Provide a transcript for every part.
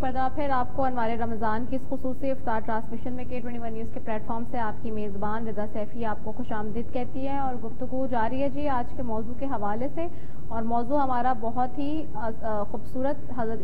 ایک مرتبہ پھر آپ کو انوار رمضان کی اس خصوصی افطار ٹرانسمیشن میں K21 نیوز کے پلیٹ فارم سے آپ کی میزبان رضا سیفی آپ کو خوش آمدید کہتی ہے اور گفتگو جاری ہے جی آج کے موضوع کے حوالے سے. اور موضوع ہمارا بہت ہی خوبصورت حضرت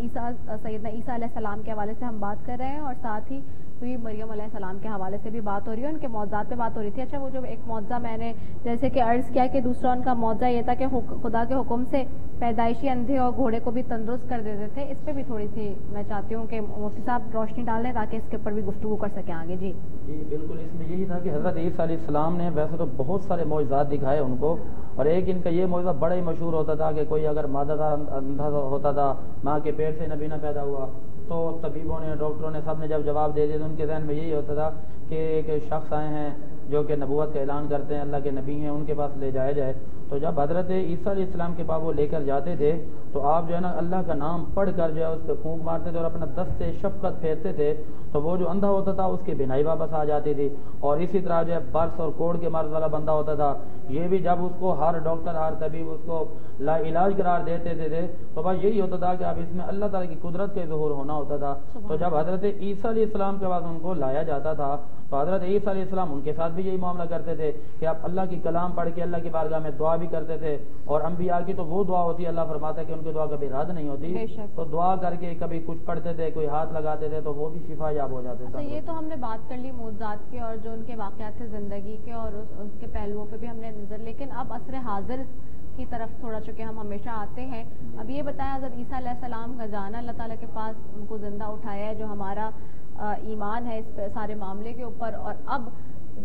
سیدنا عیسیٰ علیہ السلام کے حوالے سے ہم بات کر رہے ہیں اور ساتھ ہی مریم علیہ السلام کے حوالے سے بھی بات ہو رہی ہے, ان کے معجزات پہ بات ہو رہی تھی. اچھا وہ جو ایک معجزہ میں نے جیسے کہ عرض کیا کہ دوسرا ان کا معجزہ یہ تھا کہ خدا کے حکم سے پیدائشی اندھے اور گھوڑے کو بھی تندرست کر دیتے تھے. اس پہ بھی تھوڑی سی میں چاہتی ہوں کہ مفتی صاحب روشنی ڈال لیں تاکہ اس کے اوپر بھی گفتگو کر سکیں آگے. جی بالکل, اس میں یہی تھا کہ حضرت عیسیٰ علیہ السلام نے ویسے تو بہت سارے معجزات دکھائے ان کو, اور ایک ان کا یہ معجزہ بڑا ہی مشہور ہوتا تھا کہ کوئی اگر مادہ دار اندھا ہوتا تھا, ماں کے پیٹ سے نبی نہ پیدا ہوا, تو طبیبوں نے ڈاکٹروں نے سب نے جب جواب دے دیا تو ان کے ذہن میں یہی ہوتا تھا کہ ایک شخص آئے ہیں جو کہ نبوت کا اعلان کرتے ہیں, اللہ کے نبی ہیں, ان کے پاس لے جایا جائے. تو جب حضرت عیسیٰ علیہ السلام کے پاس وہ لے کر جاتے تھے تو آپ جو ہے نا اللہ کا نام پڑھ کر جو ہے اس پہ پھونک مارتے تھے اور اپنا دست شفقت پھیرتے تھے, تو وہ جو اندھا ہوتا تھا اس کی بینائی واپس آ جاتی تھی. اور اسی طرح جو ہے برس اور کوڑ کے مرض والا بندہ ہوتا تھا, یہ بھی جب اس کو ہر ڈاکٹر ہر طبیب اس کو لا علاج قرار دیتے تھے تو بس یہی ہوتا تھا کہ اب اس میں اللہ تعالیٰ کی قدرت کا ظہور ہونا ہوتا تھا. تو جب حضرت عیسیٰ علیہ السلام کے بعد ان کو لایا جاتا تھا تو حضرت عیسیٰ علیہ السلام ان کے ساتھ بھی یہی معاملہ کرتے تھے کہ آپ اللہ کی کلام پڑھ کے اللہ کی بارگاہ میں دعا بھی کرتے تھے, اور انبیاء کی تو وہ دعا ہوتی ہے, اللہ فرماتا ہے کہ ان کی دعا کبھی رد نہیں ہوتی, تو دعا کر کے کبھی کچھ پڑھتے تھے, کوئی ہاتھ لگاتے تھے تو وہ بھی شفا یاب ہو جاتے تھے. یہ تو ہم نے بات کر لی معجزات کی اور جو ان کے واقعات تھے زندگی کے اور ان کے پہلوؤں پہ بھی ہم نے نظر, لیکن اب عصر حاضر کی طرف تھوڑا چونکہ ہم ہمیشہ آتے ہیں. اب یہ بتائیں حضرت عیسیٰ علیہ السلام کا جانا, اللہ تعالیٰ کے پاس ان کو زندہ اٹھایا ہے, جو ہمارا ایمان ہے اس سارے معاملے کے اوپر, اور اب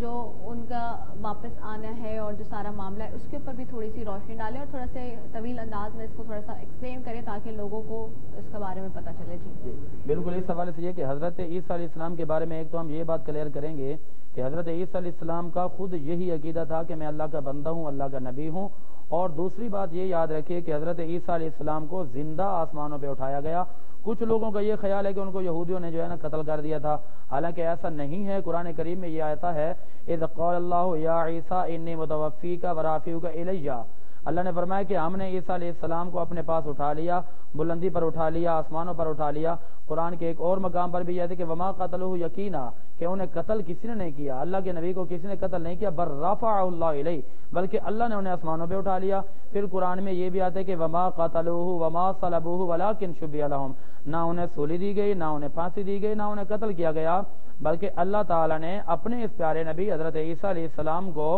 جو ان کا واپس آنا ہے اور جو سارا معاملہ ہے اس کے اوپر بھی تھوڑی سی روشنی ڈالیں اور تھوڑا سے طویل انداز میں اس کو تھوڑا سا ایکسپلین کریں تاکہ لوگوں کو اس کے بارے میں پتہ چلے. جی بالکل, اس حوالے سے یہ کہ حضرت عیسیٰ علیہ السلام کے بارے میں ایک تو ہم یہ بات کلیئر کریں گے کہ حضرت عیسیٰ علیہ السلام کا خود یہی عقیدہ تھا کہ میں اللہ کا بندہ ہوں, اللہ کا نبی ہوں. اور دوسری بات یہ یاد رکھیے کہ حضرت عیسیٰ علیہ السلام کو زندہ آسمانوں پہ اٹھایا گیا. کچھ لوگوں کا یہ خیال ہے کہ ان کو یہودیوں نے جو ہے نا قتل کر دیا تھا, حالانکہ ایسا نہیں ہے. قرآن کریم میں یہ آیت ہے اذ قال اللہ یا عیسیٰ انی متوفیک ورافعک الی, اللہ نے فرمایا کہ ہم نے عیسیٰ علیہ السلام کو اپنے پاس اٹھا لیا, بلندی پر اٹھا لیا, آسمانوں پر اٹھا لیا. قرآن کے ایک اور مقام پر بھی یہ ہے کہ وما قتلہ یقینا, کہ انہیں قتل کسی نے نہیں کیا, اللہ کے نبی کو کسی نے قتل نہیں کیا, بل رفعہ اللہ الیہ, بلکہ اللہ نے انہیں آسمانوں پہ اٹھا لیا. پھر قرآن میں یہ بھی آتا ہے کہ وما قتلوہ وما صلبوہ ولکن شبیہ لہم, نہ انہیں سولی دی گئی, نہ انہیں پھانسی دی گئی, نہ انہیں قتل کیا گیا, بلکہ اللہ تعالیٰ نے اپنے اس پیارے نبی حضرت عیسیٰ علیہ السلام کو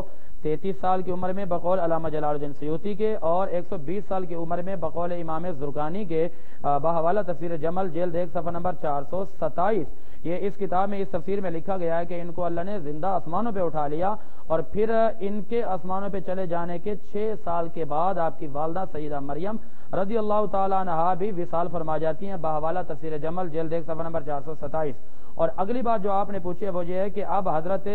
33 سال کی عمر میں بقول علامہ جلال الدین سیوطی کے اور 120 سال کی عمر میں بقول امام زرقانی کے بحوالہ تفسیر جمل جلد 1 صفحہ نمبر 427, یہ اس کتاب میں اس تفسیر میں لکھا گیا ہے کہ ان کو اللہ نے زندہ آسمانوں پہ اٹھا لیا. اور پھر ان کے آسمانوں پہ چلے جانے کے 6 سال کے بعد آپ کی والدہ سیدہ مریم رضی اللہ تعالیٰ عنہا بھی وصال فرما جاتی ہیں, بحوالہ تفسیر جمل جلد 1 صفحہ نمبر 427. اور اگلی بات جو آپ نے پوچھی ہے وہ یہ ہے کہ اب حضرت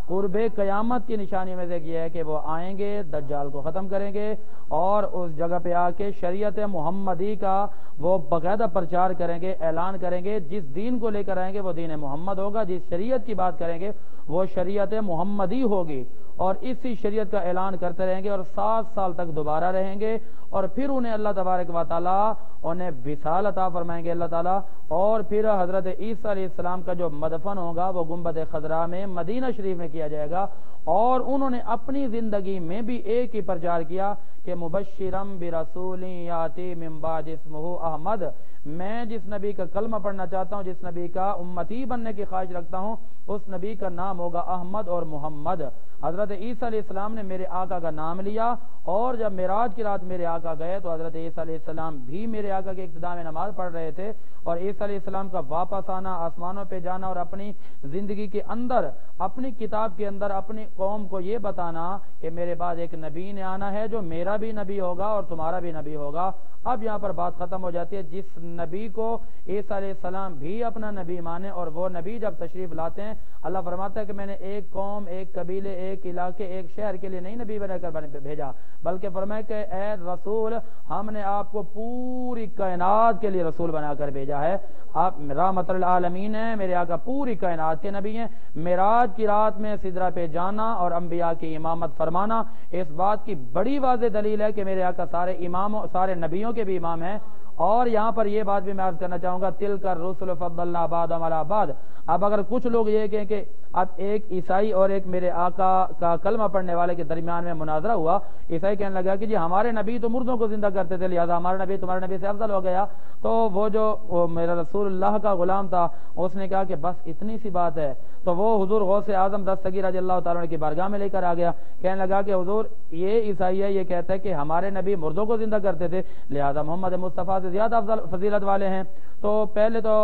قرب قیامت کی نشانی میں سے یہ ہے کہ وہ آئیں گے, دجال کو ختم کریں گے اور اس جگہ پہ آ کے شریعت محمدی کا وہ باقاعدہ پرچار کریں گے, اعلان کریں گے. جس دین کو لے کر آئیں گے وہ دین محمد ہوگا, جس شریعت کی بات کریں گے وہ شریعت محمدی ہوگی, اور اسی شریعت کا اعلان کرتے رہیں گے اور 7 سال تک دوبارہ رہیں گے. اور پھر انہیں اللہ تبارک و تعالیٰ انہیں وصال عطا فرمائیں گے اللہ تعالیٰ. اور پھر حضرت عیسیٰ علیہ السلام کا جو مدفن ہوگا وہ گنبد خضراء میں مدینہ شریف میں کیا جائے گا. اور انہوں نے اپنی زندگی میں بھی ایک ہی پرچار کیا کہ مبشرم برسول یاتی من بعد اسمہ احمد, میں جس نبی کا کلمہ پڑھنا چاہتا ہوں, جس نبی کا امتی بننے کی خواہش رکھتا ہوں, اس نبی کا نام ہوگا احمد اور محمد. حضرت عیسیٰ علیہ السلام نے میرے آقا کا نام لیا, اور جب معراج کی رات میرے آقا گئے تو حضرت عیسیٰ علیہ السلام بھی میرے آقا کے اقتداء میں نماز پڑھ رہے تھے. اور عیسیٰ علیہ السلام کا واپس آنا, آسمانوں پہ جانا اور اپنی زندگی کے اندر, اپنی کتاب کے اندر اپنی قوم کو یہ بتانا کہ میرے بعد ایک نبی نے آنا ہے جو میرا بھی نبی ہوگا اور تمہارا بھی نبی ہوگا. اب یہاں پر بات ختم ہو جاتی ہے. جس نبی کو عیسیٰ علیہ السلام بھی اپنا نبی مانے, اور وہ نبی جب تشریف لاتے ہیں اللہ فرماتا ہے کہ میں نے ایک قوم, ایک قبیلے, ایک علاقے, ایک شہر کے لیے نہیں نبی بنا کر بھیجا, بلکہ فرمایا کہ اے رسول ہم نے آپ کو پوری کائنات کے لیے رسول بنا کر بھیجا ہے, آپ رحمت للعالمین ہیں, میرے آقا پوری کائنات کے نبی ہیں. معراج کی رات میں سدرہ پہ جانا اور انبیاء کی امامت فرمانا اس بات کی بڑی واضح دلیل ہے کہ میرے آقا سارے اماموں, سارے نبیوں کے بھی امام ہیں, اور یہاں پر یہ بات بھی میں عرض کرنا چاہوں گا، تلک الرسل فضلنا بعضهم علی بعض. اب اگر کچھ لوگ یہ کہیں کہ اب ایک عیسائی اور ایک میرے آقا کا کلمہ پڑھنے والے کے درمیان میں مناظرہ ہوا، عیسائی کہنے لگا کہ جی ہمارے نبی تو مردوں کو زندہ کرتے تھے، لہذا ہمارا نبی تمہارے نبی سے افضل ہو گیا. تو وہ جو میرا رسول اللہ کا غلام تھا اس نے کہا کہ بس اتنی سی بات ہے. تو وہ حضور غوث اعظم دستگیر رضی اللہ تعالیٰ عنہ کی بارگاہ میں لے کر آ گیا، کہنے لگا کہ حضور یہ عیسائی ہے، یہ کہتا ہے کہ ہمارے نبی مردوں کو زندہ کرتے تھے، لہذا محمد مصطفیٰ سے زیادہ افضل فضیلت والے ہیں. تو پہلے تو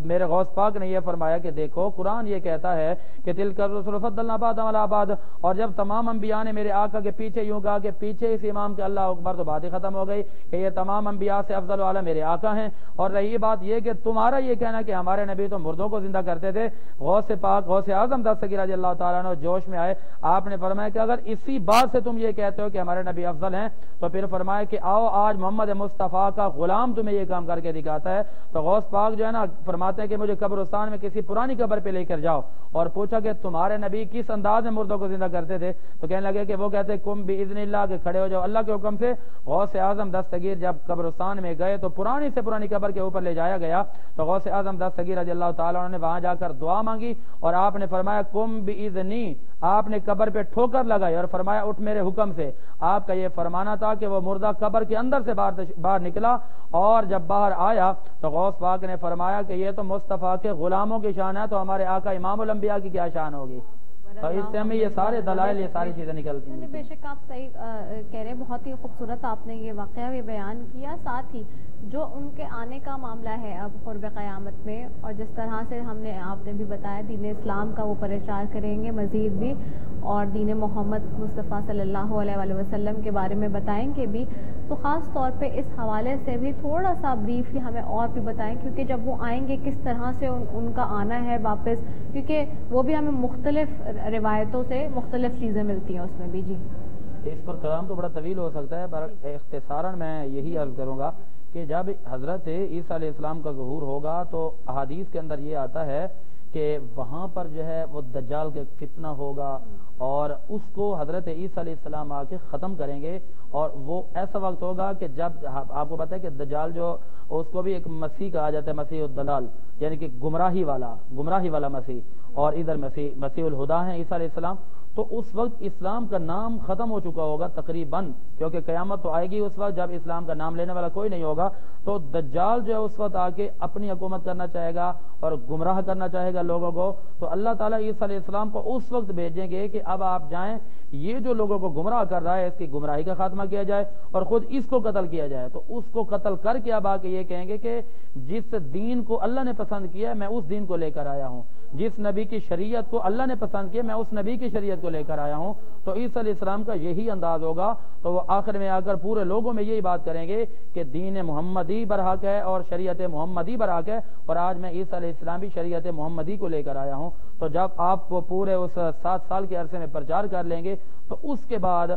میرے غوث پاک نے یہ فرمایا کہ دیکھو قرآن یہ کہتا ہے کہ تلک الرسل فضلنا بعضهم علی بعض، اور جب تمام انبیاء نے میرے آقا کے پیچھے یوں کہا کہ پیچھے اس امام کے اللہ اکبر، تو بات ہی ختم ہو گئی کہ یہ تمام انبیاء سے افضل والا میرے آقا ہیں. اور رہی بات یہ کہ تمہارا یہ کہنا کہ ہمارے نبی تو مردوں کو زندہ کرتے تھے، غوث پاک غوث اعظم دستگیر رضی اللہ تعالیٰ عنہ جوش میں آئے، آپ نے فرمایا کہ اگر اسی بات سے تم یہ کہتے ہو کہ ہمارے نبی افضل ہیں تو پھر فرمایا کہ آؤ آج محمد مصطفیٰ کا غلام تمہیں یہ کام کر کے دکھاتا ہے. تو غوث پاک جو ہے نا فرماتے ہیں کہ مجھے قبرستان میں کسی پرانی قبر پہ لے کر جاؤ اور پوچھا کہ تمہارے نبی کس انداز میں مردوں کو زندہ کرتے تھے. تو کہنے لگے کہ وہ کہتے کم باذن اللہ، کہ کھڑے ہو جاؤ اللہ کے حکم سے. غوث اعظم دستگیر جب قبرستان میں گئے تو پرانی سے پرانی قبر کے اوپر لے جایا گیا. تو غوث اعظم دستگیر رضی اللہ تعالیٰ عنہ نے وہاں جا کر دعا مانگی اور آپ نے فرمایا کم باذنی، آپ نے قبر پہ ٹھوکر لگائی اور فرمایا اٹھ میرے حکم سے. آپ کا یہ فرمانا تھا کہ وہ مردہ قبر کے اندر سے باہر نکلا، اور جب باہر آیا تو غوث پاک نے فرمایا کہ یہ تو مصطفیٰ کے غلاموں کی شان ہے، تو ہمارے آقا امام الانبیاء کی کیا شان ہوگی. تو اس سے ہمیں یہ سارے دلائل، یہ ساری چیزیں نکلتی ہیں. بے شک آپ صحیح کہہ رہے ہیں، بہت ہی خوبصورت آپ نے یہ واقعہ بھی بیان کیا. ساتھ ہی جو ان کے آنے کا معاملہ ہے اب قرب قیامت میں، اور جس طرح سے آپ نے بھی بتایا دین اسلام کا وہ پرچار کریں گے مزید بھی، اور دین محمد مصطفیٰ صلی اللہ علیہ وسلم کے بارے میں بتائیں گے بھی. تو خاص طور پہ اس حوالے سے بھی تھوڑا سا بریفلی ہمیں اور بھی بتائیں، کیونکہ جب وہ آئیں گے کس طرح سے ان کا آنا ہے واپس، کیونکہ وہ بھی ہمیں مختلف روایتوں سے مختلف چیزیں ملتی ہیں اس میں بھی. جی اس پر کلام تو بڑا طویل ہو سکتا ہے، پر اختصاراً میں یہی عرض کروں گا کہ جب حضرت عیسیٰ علیہ السلام کا ظہور ہوگا تو احادیث کے اندر یہ آتا ہے کہ وہاں پر جو ہے وہ دجال کا فتنہ ہوگا اور اس کو حضرت عیسیٰ علیہ السلام آ کے ختم کریں گے. اور وہ ایسا وقت ہوگا کہ جب آپ کو پتہ ہے کہ دجال جو اس کو بھی ایک مسیح کہا جاتا ہے، مسیح الدلال، یعنی کہ گمراہی والا مسیح، اور ادھر مسیح الہدا ہیں عیسیٰ علیہ السلام. تو اس وقت اسلام کا نام ختم ہو چکا ہوگا تقریباً، کیونکہ قیامت تو آئے گی اس وقت جب اسلام کا نام لینے والا کوئی نہیں ہوگا. تو دجال جو ہے اس وقت آ کے اپنی حکومت کرنا چاہے گا اور گمراہ کرنا چاہے گا لوگوں کو. تو اللہ تعالیٰ عیسیٰ علیہ السلام کو اس وقت بھیجیں گے کہ اب آپ جائیں، یہ جو لوگوں کو گمراہ کر رہا ہے اس کی گمراہی کا خاتمہ کیا جائے اور خود اس کو قتل کیا جائے. تو اس کو قتل کر کے اب آ کے یہ کہیں گے کہ جس دین کو اللہ نے پسند کیا ہے میں اس دین کو لے کر آیا ہوں، جس نبی کی شریعت کو اللہ نے پسند کیا میں اس نبی کی شریعت کو لے کر آیا ہوں. تو عیسیٰ علیہ السلام کا یہی انداز ہوگا. تو وہ آخر میں آ کر پورے لوگوں میں یہی بات کریں گے کہ دین محمدی برحق ہے اور شریعت محمدی برحق ہے، اور آج میں عیسیٰ علیہ السلام بھی شریعت محمدی کو لے کر آیا ہوں. تو جب آپ پورے اس 7 سال کے عرصے میں پرچار کر لیں گے تو اس کے بعد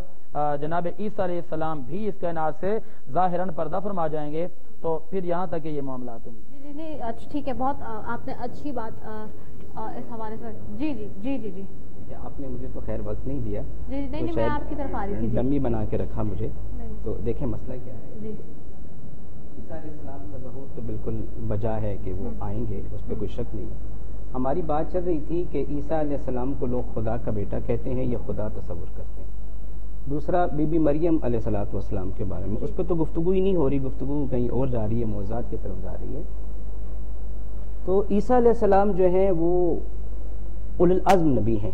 جناب عیسیٰ علیہ السلام بھی اس کائنات سے ظاہراً پردہ فرما جائیں گے. تو پھر یہاں تک کہ یہ معاملات ہیں. جی اچھا ٹھیک ہے، بہت آپ نے اچھی بات اس حوالے سے. جی آپ نے مجھے تو خیر وقت نہیں دیا. نہیں میں آپ کی طرف آ رہی تھی. ڈمی بنا کے رکھا مجھے. تو دیکھیں مسئلہ کیا ہے. عیسیٰ علیہ السلام کا ظہور تو بالکل بجا ہے کہ وہ آئیں گے، اس پہ کوئی شک نہیں. ہماری بات چل رہی تھی کہ عیسیٰ علیہ السلام کو لوگ خدا کا بیٹا کہتے ہیں یا خدا تصور کرتے ہیں. دوسرا بی بی مریم علیہ السلام کے بارے میں اس پہ تو گفتگو ہی نہیں ہو رہی، گفتگو کہیں اور جا رہی ہے، معجزات کی طرف جا رہی ہے. تو عیسیٰ علیہ السلام جو ہیں وہ اولو العزم نبی ہیں،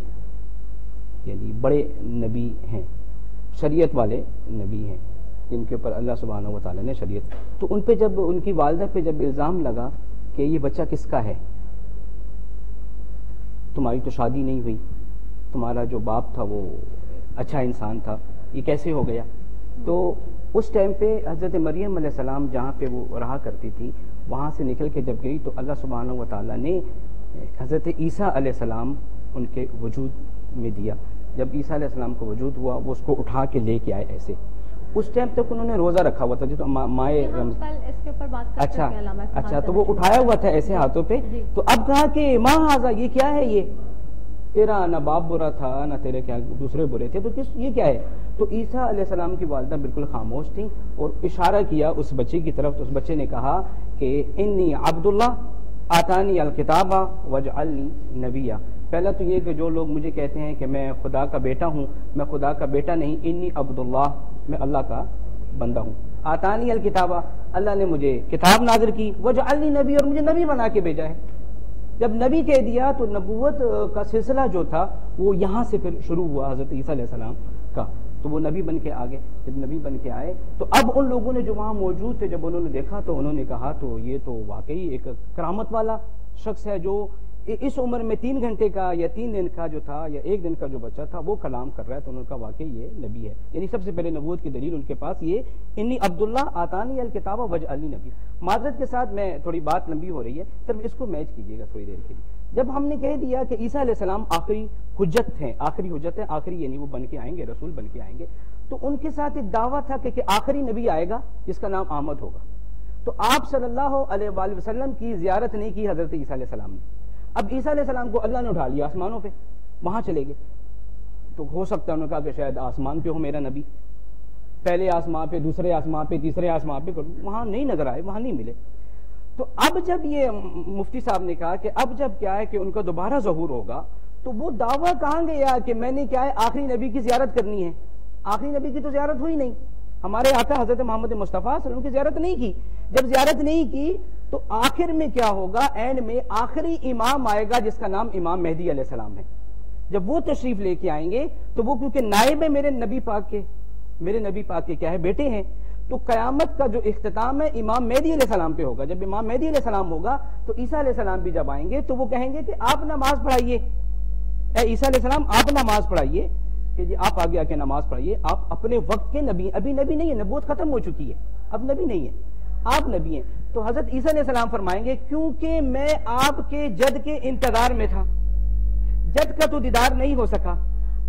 یعنی بڑے نبی ہیں، شریعت والے نبی ہیں جن کے اوپر اللہ سبحانہ و تعالیٰ نے شریعت. تو ان پہ جب ان کی والدہ پہ جب الزام لگا کہ یہ بچہ کس کا ہے، تمہاری تو شادی نہیں ہوئی، تمہارا جو باپ تھا وہ اچھا انسان تھا، یہ کیسے ہو گیا. تو اس ٹائم پہ حضرت مریم علیہ السلام جہاں پہ وہ رہا کرتی تھی وہاں سے نکل کے جب گئی تو اللہ سبحانہ و تعالیٰ نے حضرت عیسیٰ علیہ السلام ان کے وجود میں دیا. جب عیسیٰ علیہ السلام کو وجود ہوا وہ اس کو اٹھا کے لے کے آئے. ایسے اس ٹائم تک انہوں نے روزہ رکھا ہوا تھا جو مائے اچھا تو وہ اٹھایا ہوا تھا ایسے ہاتھوں پہ. تو اب کہا کہ ماں ہاذا، یہ کیا ہے، یہ تیرا نہ باپ برا تھا نہ تیرے کیا دوسرے برے تھے، تو یہ کیا ہے. تو عیسیٰ علیہ السلام کی والدہ بالکل خاموش تھیں اور اشارہ کیا اس بچے کی طرف، تو اس بچے نے کہا کہ انی عبداللہ آتانی الکتاب وجعلنی نبیہ. پہلا تو یہ کہ جو لوگ مجھے کہتے ہیں کہ میں خدا کا بیٹا ہوں، میں خدا کا بیٹا نہیں، انی عبداللہ، میں اللہ کا بندہ ہوں. آتانی الکتاب، اللہ نے مجھے کتاب نازل کی، وجعلنی نبی، اور مجھے نبی بنا کے بھیجا ہے. جب نبی کہہ دیا تو نبوت کا سلسلہ جو تھا وہ یہاں سے پھر شروع ہوا حضرت عیسیٰ علیہ السلام کا. تو وہ نبی بن کے آگے، جب نبی بن کے آئے تو اب ان لوگوں نے جو وہاں موجود تھے، جب انہوں نے دیکھا تو انہوں نے کہا تو یہ تو واقعی ایک کرامت والا شخص ہے، جو اس عمر میں 3 گھنٹے کا یا 3 دن کا جو تھا یا 1 دن کا جو بچہ تھا وہ کلام کر رہا ہے. تو انہوں نے کہا واقعی یہ نبی ہے. یعنی سب سے پہلے نبوت کی دلیل ان کے پاس یہ انی عبداللہ آتانی الکتاب وجعلنی نبی. معذرت کے ساتھ میں تھوڑی بات لمبی ہو رہی ہے، صرف اس کو میچ کیجیے گا تھوڑی دیر کے لیے. جب ہم نے کہہ دیا کہ عیسیٰ علیہ السلام آخری حجت ہیں، آخری حجت ہے، آخری یعنی وہ بن کے آئیں گے، رسول بن کے آئیں گے، تو ان کے ساتھ ایک دعویٰ تھا کہ آخری نبی آئے گا جس کا نام احمد ہوگا. تو آپ صلی اللہ علیہ وآلہ وسلم کی زیارت نہیں کی حضرت عیسیٰ علیہ السلام نے. اب عیسیٰ علیہ السلام کو اللہ نے اٹھا لیا آسمانوں پہ، وہاں چلے گئے. تو ہو سکتا ہے انہوں نے کہا کہ شاید آسمان پہ ہو میرا نبی، پہلے آسمان پہ، دوسرے آسمان پہ، تیسرے آسمان پہ، وہاں نہیں نظر آئے، وہاں نہیں ملے. تو اب جب یہ مفتی صاحب نے کہا کہ اب جب کیا ہے کہ ان کا دوبارہ ظہور ہوگا تو وہ دعویٰ کہاں گیا کہ میں نے کیا ہے آخری نبی کی زیارت کرنی ہے. آخری نبی کی تو زیارت ہوئی نہیں، ہمارے آقا حضرت محمد مصطفیٰ صلی اللہ علیہ وسلم کی زیارت نہیں کی. جب زیارت نہیں کی تو آخر میں کیا ہوگا، اینڈ میں آخری امام آئے گا جس کا نام امام مہدی علیہ السلام ہے. جب وہ تشریف لے کے آئیں گے تو وہ کیونکہ نائب ہے میرے نبی پاک کے، میرے نبی پاک کے کیا ہے بیٹے ہیں، تو قیامت کا جو اختتام ہے امام مہدی علیہ السلام پہ ہوگا. جب امام مہدی علیہ السلام ہوگا تو عیسیٰ علیہ السلام بھی جب آئیں گے تو وہ کہیں گے کہ آپ نماز پڑھائیے، اے عیسیٰ علیہ السلام آپ نماز پڑھائیے، کہ جی آپ آگے آ کے نماز پڑھائیے، آپ اپنے وقت کے نبی، ابھی نبی نہیں ہے، نبوت ختم ہو چکی ہے، اب نبی نہیں ہے، آپ نبی ہیں. تو حضرت عیسیٰ علیہ السلام فرمائیں گے کیونکہ میں آپ کے جد کے انتظار میں تھا، جد کا تو دیدار نہیں ہو سکا،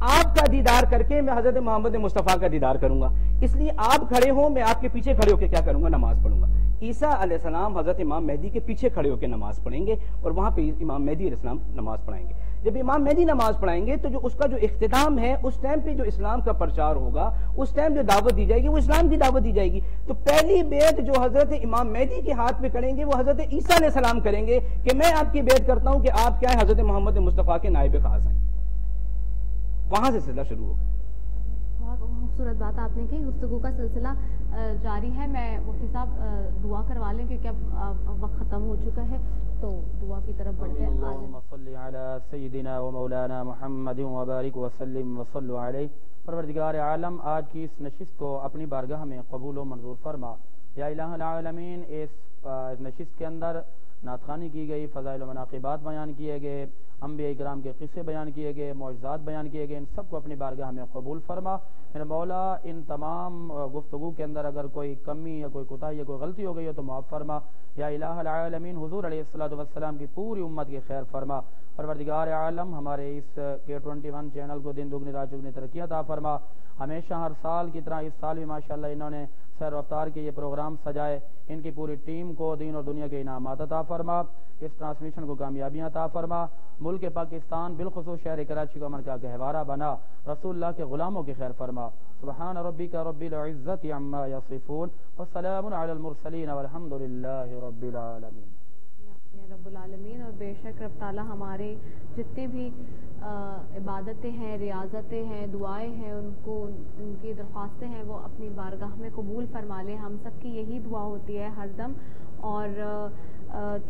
آپ کا دیدار کر کے میں حضرت محمد مصطفیٰ کا دیدار کروں گا، اس لیے آپ کھڑے ہوں میں آپ کے پیچھے کھڑے ہو کے کیا کروں گا، نماز پڑھوں گا. عیسیٰ علیہ السلام حضرت امام مہدی کے پیچھے کھڑے ہو کے نماز پڑھیں گے اور وہاں پہ امام مہدی علیہ السلام نماز پڑھائیں گے. جب امام مہدی نماز پڑھائیں گے تو جو اس کا جو اختتام ہے اس ٹائم پہ جو اسلام کا پرچار ہوگا، اس ٹائم جو دعوت دی جائے گی وہ اسلام کی دعوت دی جائے گی. تو پہلی بیعت جو حضرت امام مہدی کے ہاتھ پہ کریں گے وہ حضرت عیسیٰ علیہ السلام کریں گے کہ میں آپ کی بیعت کرتا ہوں کہ آپ کیا ہے حضرت محمد مصطفیٰ کے نائب خاص ہیں. وہاں سے سلسلہ شروع ہوگا. بہت خوبصورت بات آپ نے کی. گفتگو کا سلسلہ جاری ہے. میں مفتی صاحب دعا کروا لیں کیونکہ اب وقت ختم ہو چکا ہے، تو دعا کی طرف بڑھتے ہیں. اللہم صلی علی سیدنا و مولانا محمد وبارک وسلم وصلو علیہ. پروردگار عالم آج کی اس نشست کو اپنی بارگاہ میں قبول و منظور فرما. یا الہ العالمین، اس نشست کے اندر نعت خوانی کی گئی، فضائل و مناقبات بیان کیے گئے، انبیاء کرام کے قصے بیان کیے گئے، معجزات بیان کیے گئے، ان سب کو اپنی بارگاہ میں قبول فرما. میرے مولا ان تمام گفتگو کے اندر اگر کوئی کمی یا کوئی کوتاہی یا کوئی غلطی ہو گئی ہو تو معاف فرما. یا الہ العالمین، حضور علیہ السلام کی پوری امت کی خیر فرما. پروردگار عالم ہمارے اس K21 چینل کو دن دگنی رات چگنی ترقی عطا فرما. ہمیشہ ہر سال کی طرح اس سال بھی ماشاءاللہ انہوں نے سیر و افطار کے یہ پروگرام سجائے، ان کی پوری ٹیم کو دین اور دنیا کے انعامات عطا فرما. اس ٹرانسمیشن کو کامیابیاں عطا فرما. ملک پاکستان بالخصوص شہر کراچی کو امن کا گہوارہ بنا. رسول اللہ کے غلاموں کی خیر فرما. سبحان ربک رب العزت عما یصفون والسلام علی المرسلین والحمد للہ رب العالمین. رب العالمین. اور بے شک رب تعالیٰ ہمارے جتنے بھی عبادتیں ہیں، ریاضتیں ہیں، دعائیں ہیں، ان کی درخواستیں ہیں وہ اپنی بارگاہ میں قبول فرما لیں. ہم سب کی یہی دعا ہوتی ہے ہر دم. اور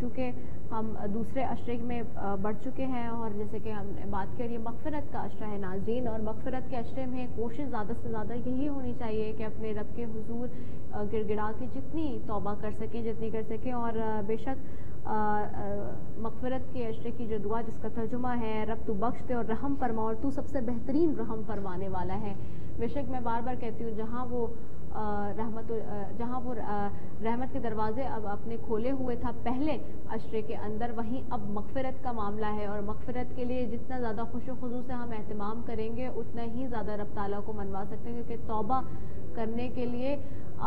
چونکہ ہم دوسرے عشرے میں بڑھ چکے ہیں اور جیسے کہ ہم نے بات کی، یہ مغفرت کا عشرہ ہے ناظرین، اور مغفرت کے عشرے میں کوشش زیادہ سے زیادہ یہی ہونی چاہیے کہ اپنے رب کے حضور گڑ گڑا کے جتنی توبہ کر سکیں، جتنی کر سکیں. اور بے شک مغفرت کے عشرے کی جو دعا جس کا ترجمہ ہے رب تو بخش دے اور رحم فرما، اور تو سب سے بہترین رحم فرمانے والا ہے. بے شک میں بار بار کہتی ہوں جہاں وہ رحمت کے دروازے اب اپنے کھولے ہوئے تھا پہلے عشرے کے اندر، وہیں اب مغفرت کا معاملہ ہے. اور مغفرت کے لیے جتنا زیادہ خوش و خضوع سے ہم اہتمام کریں گے اتنا ہی زیادہ رب تعالیٰ کو منوا سکتے ہیں. کیونکہ توبہ کرنے کے لیے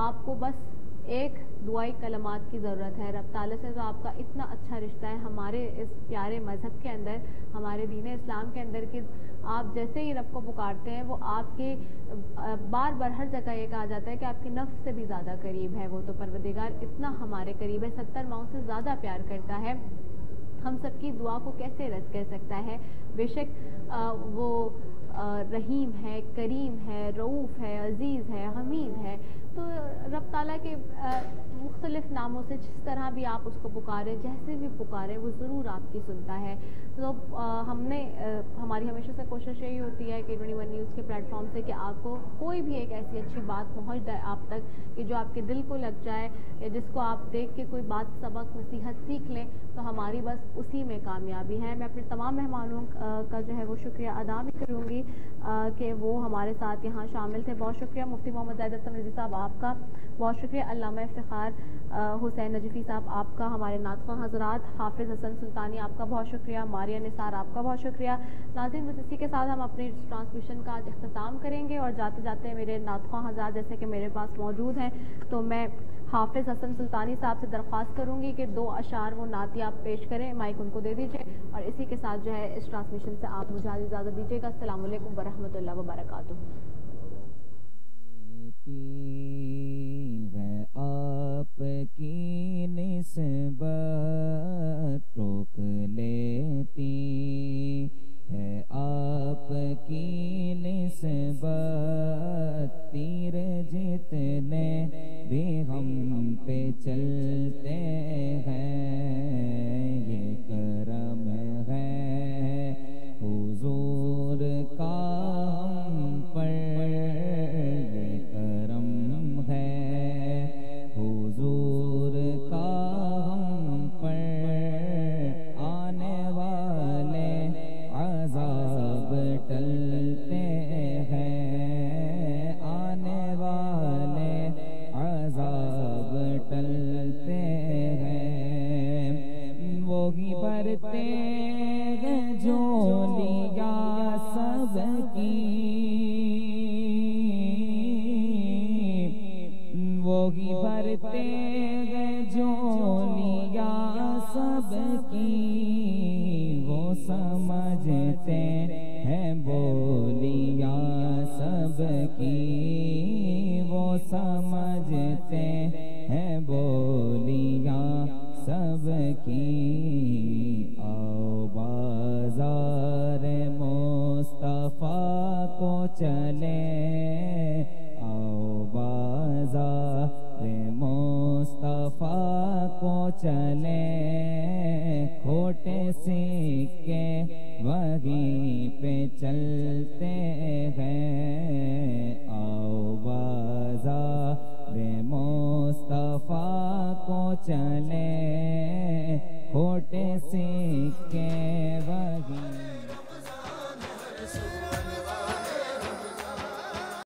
آپ کو بس ایک دعائی کلمات کی ضرورت ہے. رب تعالیٰ سے جو آپ کا اتنا اچھا رشتہ ہے ہمارے اس پیارے مذہب کے اندر، ہمارے دین اسلام کے اندر، کہ آپ جیسے ہی رب کو پکارتے ہیں وہ آپ کے بار بار ہر جگہ یہ کہا جاتا ہے کہ آپ کے نفس سے بھی زیادہ قریب ہے وہ، تو پروردگار اتنا ہمارے قریب ہے، 70 ماؤں سے زیادہ پیار کرتا ہے، ہم سب کی دعا کو کیسے رد کر سکتا ہے؟ بے شک وہ رحیم ہے، کریم ہے، رؤوف ہے، عزیز ہے، حمید ہے، تو رب تعالیٰ کے مختلف ناموں سے جس طرح بھی آپ اس کو پکاریں، جیسے بھی پکاریں، وہ ضرور آپ کی سنتا ہے۔ تو ہماری ہمیشہ سے کوشش یہی ہوتی ہے کہ 21 نیوز کے پلیٹ فارم سے کہ آپ کو کوئی بھی ایک ایسی اچھی بات پہنچ جائے آپ تک کہ جو آپ کے دل کو لگ جائے، یا جس کو آپ دیکھ کے کوئی بات، سبق، نصیحت سیکھ لیں، تو ہماری بس اسی میں کامیابی ہے۔ میں اپنے تمام مہمانوں کا جو ہے وہ شکریہ ادا بھی کروں گی کہ وہ ہمارے ساتھ یہاں شامل تھے، بہت شکریہ مفتی محمد زاہد حسن رضوی صاحب آپ کا، بہت شکریہ علامہ افتخار حسین نجفی صاحب آپ کا، ہمارے ناطقہ حضرات، حافظ حسن سلطانی آپ کا بہت شکریہ، ماریہ نثار آپ کا بہت شکریہ۔ ناظرین بس اسی کے ساتھ ہم اپنی ٹرانسمیشن کا آج اختتام کریں گے، اور جاتے جاتے میرے ناطقہ حضرات جیسے کہ میرے پاس موجود ہیں، تو میں حافظ حسن سلطانی صاحب سے درخواست کروں گی کہ 2 اشعار وہ نعتیہ آپ پیش کریں، مائک ان کو دے دیجیے، اور اسی کے ساتھ جو ہے اس ٹرانسمیشن سے آپ مجھے اجازت دیجیے گا۔ السلام علیکم ورحمۃ اللہ وبرکاتہ۔ آپ کی نسبت روک لیتی ہے، آپ کی نسبت تیر جتنے بھی ہم پہ چلتے ہیں، یہ کرم ہے حضور کا ہم پر، یہ کرم ہے حضور کا ہم پر، آنے والے عذاب ٹلتے ہیں، آنے والے عذاب ٹلتے ہیں، وہی برتے ہیں جو لیا سب کی، وہی برتے ہیں جو لیا سب کی، وہ سمجھتے ہیں بولیا سب کی، وہ سمجھتے ہیں بولیا سب کی، آؤ بازار مصطفیٰ کو چلے، آؤ بازار مصطفیٰ کو چلے، کھوٹے سکے وہیں پہ چلتے ہیں، آؤ بازار مصطفیٰ کو چلے،